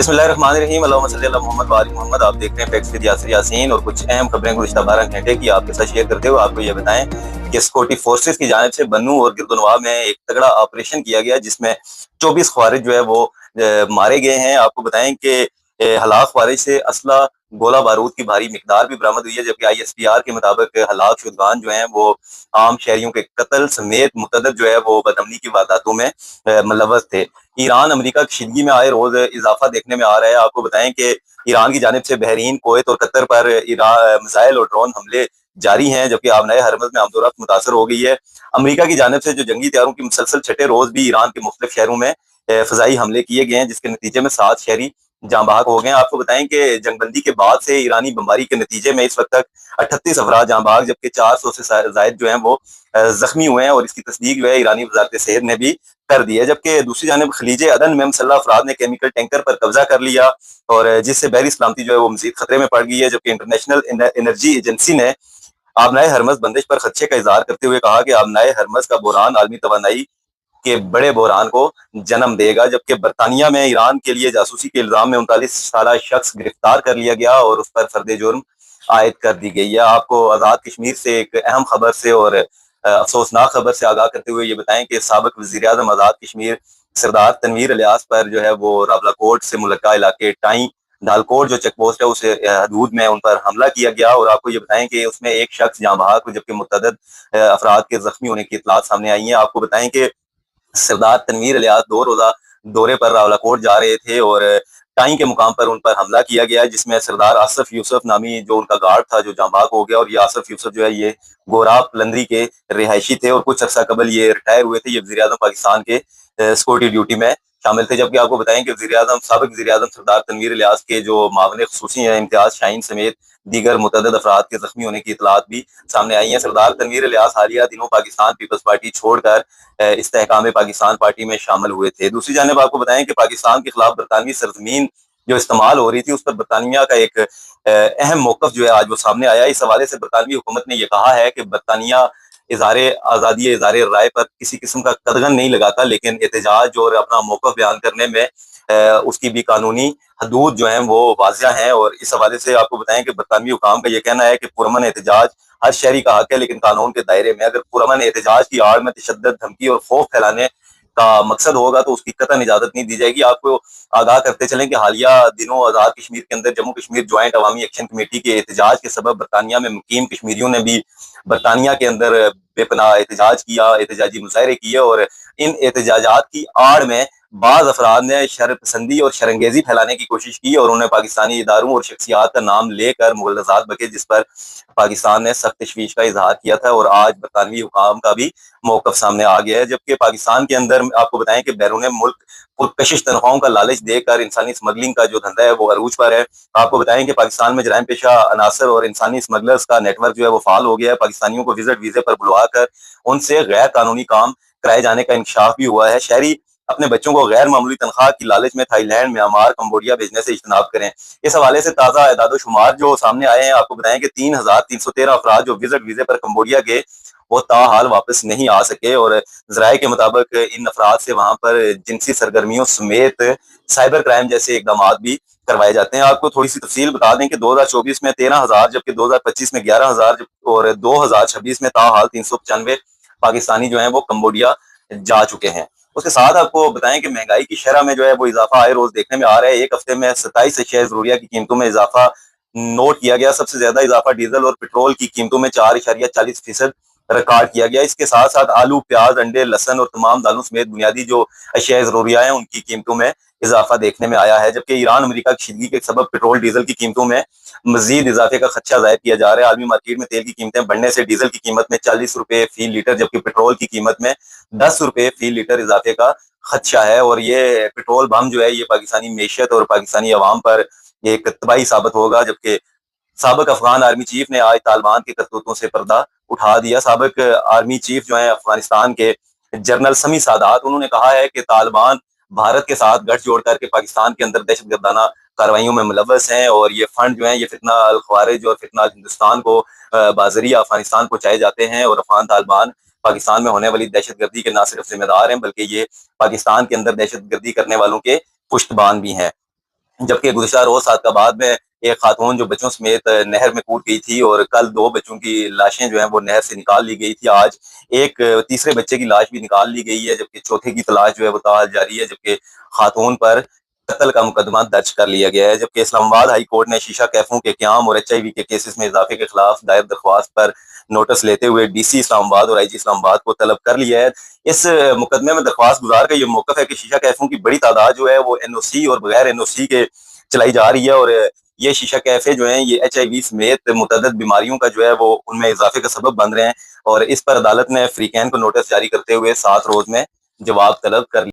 बिस्मिल्लाहिर्रहमानिर्रहीम अल्लाहुम्मा सल्ली अला मोहम्मद व आलि मोहम्मद। आप देख रहे हैं फैक्ट्स विद यासिर यासीन और कुछ अहम खबरें गुज़िश्ता 12 घंटे की आपके साथ शेयर करते हुए आपको ये बताएं कि सिक्योरिटी फोर्सेस की जानिब से बन्नू और गिरदुनवा में एक तगड़ा ऑपरेशन किया गया जिसमें 24 ख्वारिज जो है वो मारे गए हैं। आपको बताएं कि हलाक ख्वारिज से असला गोला बारूद की भारी मिकदार भी बरामद हुई है, जबकि ISPR के मुताबिक हलाक शुदगान जो हैं वो आम शहरियों के कत्ल समेत मुतअद्दिद जो है वो बदअमनी की वारदातों में मुलव्वस थे। ईरान अमेरिका की कशीदगी में आए रोज इजाफा देखने में आ रहा है। आपको बताएं कि ईरान की जानिब से बहरीन, कुवैत और कतर पर मिसाइल और ड्रोन हमले जारी हैं, जबकि आबनाए हरमज में आमदोरफ्त मुतासर हो गई है। अमेरिका की जानिब से जो जंगी तैयारों की मुसलसल छठे रोज भी ईरान के मुख्तलिफ शहरों में फजाई हमले किए गए हैं, जिसके नतीजे में 7 शहरी जाँ बहक हो गए हैं। आपको बताएं कि जंगबंदी के बाद से ईरानी बमबारी के नतीजे में इस वक्त तक 38 अफराद जाँ बहक जबकि 400 से जायद जो हैं वो जख्मी हुए हैं, और इसकी तस्दीक जो है ईरानी वजारत सेहत ने भी कर दी है। जबकि दूसरी जानिब खलीज अदन में मुसल्लह अफराद ने केमिकल टैंकर पर कब्जा कर लिया और जिससे बहरी सलामती जो है वो मजीद खतरे में पड़ गई है। जबकि इंटरनेशनल एनर्जी एजेंसी ने आबनाए हरमज बंदिश पर खदशे का इजहार करते हुए कहा कि आबनाए हरमज का बहरान आलमी तवानाई के बड़े बहरान को जन्म देगा। जबकि बरतानिया में ईरान के लिए जासूसी के इल्जाम में 39 साल शख्स गिरफ्तार कर लिया गया और उस पर फर्द जुर्म आयद कर दी गई है। आपको आज़ाद कश्मीर से एक अहम खबर से और अफसोसनाक खबर से आगाह करते हुए ये बताएं कि साबिक वज़ीर आज़म आज़ाद कश्मीर सरदार तनवीर इलियास पर जो है वो रावलाकोट से मुल्का इलाके टाई ढालकोट जो चेक पोस्ट है उस हदूद में उन पर हमला किया गया, और आपको ये बताएं कि उसमें एक शख्स जाँ बहक जबकि मुतअद्दिद अफराद के जख्मी होने की इतलात सामने आई हैं। आपको बताएं कि सरदार तनवीर इलियास 2 रोज़ा दौरे पर रावलाकोट जा रहे थे और टाई के मुकाम पर उन पर हमला किया गया, जिसमें सरदार आसफ यूसुफ नामी जो उनका गार्ड था जो जाँ बहक हो गया। और ये आसफ यूसुफ जो है ये गोराब लंदरी के रिहायशी थे और कुछ अर्सा कबल ये रिटायर हुए थे। ये वज़ीर आज़म पाकिस्तान के सिक्योरिटी ड्यूटी में शामिल थे। जबकि आपको बताएं कि साबिक वज़ीर आज़म सरदार तनवीर इलियास के जो मावने खुसूसी हैं इम्तियाज शाहीन समेत दीगर मुतअद्दिद अफराद के जख्मी होने की इतलात भी सामने आई हैं। सरदार तनवीर इलियास हालिया दिनों पाकिस्तान पीपल्स पार्टी छोड़कर इस्तेहकाम पाकिस्तान पार्टी में शामिल हुए थे। दूसरी जानिब आपको बताएं कि पाकिस्तान के खिलाफ बरतानवी सरजमीन जो इस्तेमाल हो रही थी उस पर बरतानिया का एक अहम मौकफ जो है आज वो सामने आया। इस हवाले से बरतानवी हुकूमत ने यह कहा है कि बरतानिया इज़हारे आज़ादी इज़हारे राय पर किसी किस्म का कदगन नहीं लगाता, लेकिन एहतजाज और अपना मौकफ बयान करने में उसकी भी कानूनी हदूद जो हैं वो वाज़िया हैं। और इस हवाले से आपको बताएं कि बरतानवी हुकाम का ये कहना है कि पुरअमन एहतजाज हर शहरी का हक है, लेकिन कानून के दायरे में। अगर पुरअमन एहतजाज की आड़ में तशद्दुद, धमकी और खौफ फैलाने का मकसद होगा तो उसकी कतई इजाजत नहीं दी जाएगी। आपको आगाह करते चलें कि हालिया दिनों आज़ाद कश्मीर के अंदर जम्मू कश्मीर ज्वाइंट अवामी एक्शन कमेटी के एहतजाज के सबब बरतानिया में मुकीम कश्मीरियों ने भी बरतानिया के अंदर बेपनाह एहतजाज किया, एहतजाजी मुजाहरे किए, और इन एहतजाजात की आड़ में बाज़ अफराद ने शरपसंदी और शरंगेजी फैलाने की कोशिश की और उन्हें पाकिस्तानी इदारों और शख्सियात का नाम लेकर मुग़ल्लज़ात बके, जिस पर पाकिस्तान ने सख्त तशवीश का इजहार किया था। और आज बरतानवी हुकाम का भी मौकफ सामने आ गया है। जबकि पाकिस्तान के अंदर आपको बताएं कि बैरून मुल्क पुरकशिश तनख्वाहों का लालच देकर इंसानी स्मगलिंग का जो धंधा है वो अरूज पर है। आपको बताएं कि पाकिस्तान में जराइम पेशा अनासर और इंसानी स्मगलर्स का नेटवर्क जो है वो फाल हो गया है। पाकिस्तानियों को विजिट वीजे पर बुलवाकर उनसे गैर कानूनी काम कराए जाने का इंकशाफ भी हुआ है। शहरी अपने बच्चों को गैर मामूली तनख्वाह की लालच में थाईलैंड, म्यांमार, कंबोडिया भेजने से इज्तनाब करें। इस हवाले से ताज़ा एदाद शुमार जो सामने आए हैं, आपको बताएं कि 3,313 अफराद जो विजिट वीजे पर कंबोडिया गए वो ताहाल वापस नहीं आ सके, और जराये के मुताबिक इन अफराद से वहां पर जिनसी सरगर्मियों समेत साइबर क्राइम जैसे इकदाम भी करवाए जाते हैं। आपको थोड़ी सी तफसील बता दें कि 2024 में 13,000 जबकि 2025 में 11,000 और 2026 में ताहाल 395 पाकिस्तानी जो हैं वो कंबोडिया जा चुके हैं। उसके साथ आपको बताएं कि महंगाई की शरह में जो है वो इजाफा आए रोज देखने में आ रहा है। एक हफ्ते में 27 अशिया ज़रूरिया की कीमतों में इजाफा नोट किया गया। सबसे ज्यादा इजाफा डीजल और पेट्रोल की कीमतों में 4.40% रिकॉर्ड किया गया। इसके साथ साथ आलू, प्याज, अंडे, लहसन और तमाम दालों समेत बुनियादी जो अशिया ज़रूरिया हैं उनकी कीमतों में इजाफा देखने में आया है। जबकि ईरान अमेरिका की कशीदगी के सबब पेट्रोल डीजल की कीमतों में मजीद इजाफे का खदशा जाहिर किया जा रहा है। आलमी मार्केट में तेल की कीमतें बढ़ने से डीजल की कीमत में 40 रुपए फी लीटर जबकि पेट्रोल की कीमत में 10 रुपए फी लीटर इजाफे का खदशा है। और ये पेट्रोल बम जो है ये पाकिस्तानी मीशत और पाकिस्तानी अवाम पर एक तबाही साबित होगा। जबकि साबिक अफगान आर्मी चीफ ने आज तालिबान के करतूतों से पर्दा उठा दिया। साबिक आर्मी चीफ जो है अफगानिस्तान के जनरल समी सादात, उन्होंने कहा है कि तालिबान भारत के साथ गठजोड़ करके पाकिस्तान के अंदर दहशतगर्दाना कार्रवाइयों में मुलव्वस हैं, और ये फंड जो है ये फितना अल ख्वारिज और फितना हिंदुस्तान को बाजरिया अफगानिस्तान को चाहे जाते हैं। और अफगान तालिबान पाकिस्तान में होने वाली दहशतगर्दी के न सिर्फ जिम्मेदार हैं बल्कि ये पाकिस्तान के अंदर दहशतगर्दी करने वालों के पुश्तबान भी हैं। جبکہ گزشتہ روز سعادتآباد میں ایک خاتون جو بچوں سمیت نہر میں کود گئی تھی، اور کل 2 بچوں کی لاشیں جو ہیں وہ نہر سے نکال لی گئی تھی. آج ایک تیسرے بچے کی لاش بھی نکال لی گئی ہے، جبکہ چوتھے کی تلاش جو ہے وہ تاحال جاری ہے، جبکہ خاتون پر قتل کا مقدمہ درج کر لیا گیا ہے. جبکہ اسلام آباد ہائی کورٹ نے شیشہ کیفوں کے قیام اور HIV کے کیسز میں اضافے کے خلاف دائر درخواست پر نوٹس لیتے ہوئے DC اسلام آباد اور IG اسلام آباد کو طلب کر لیا ہے. اس مقدمے میں درخواست گزار کا یہ موقف ہے کہ شیشہ کیفوں کی بڑی تعداد جو ہے وہ NOC اور بغیر NOC کے چلائی جا رہی ہے، اور یہ شیشہ کیفے جو ہیں یہ HIV سمیت متعدد بیماریوں کا جو ہے وہ ان میں اضافے کا سبب بن رہے ہیں، اور اس پر عدالت نے فریقین کو نوٹس جاری کرتے ہوئے 7 روز میں جواب طلب کر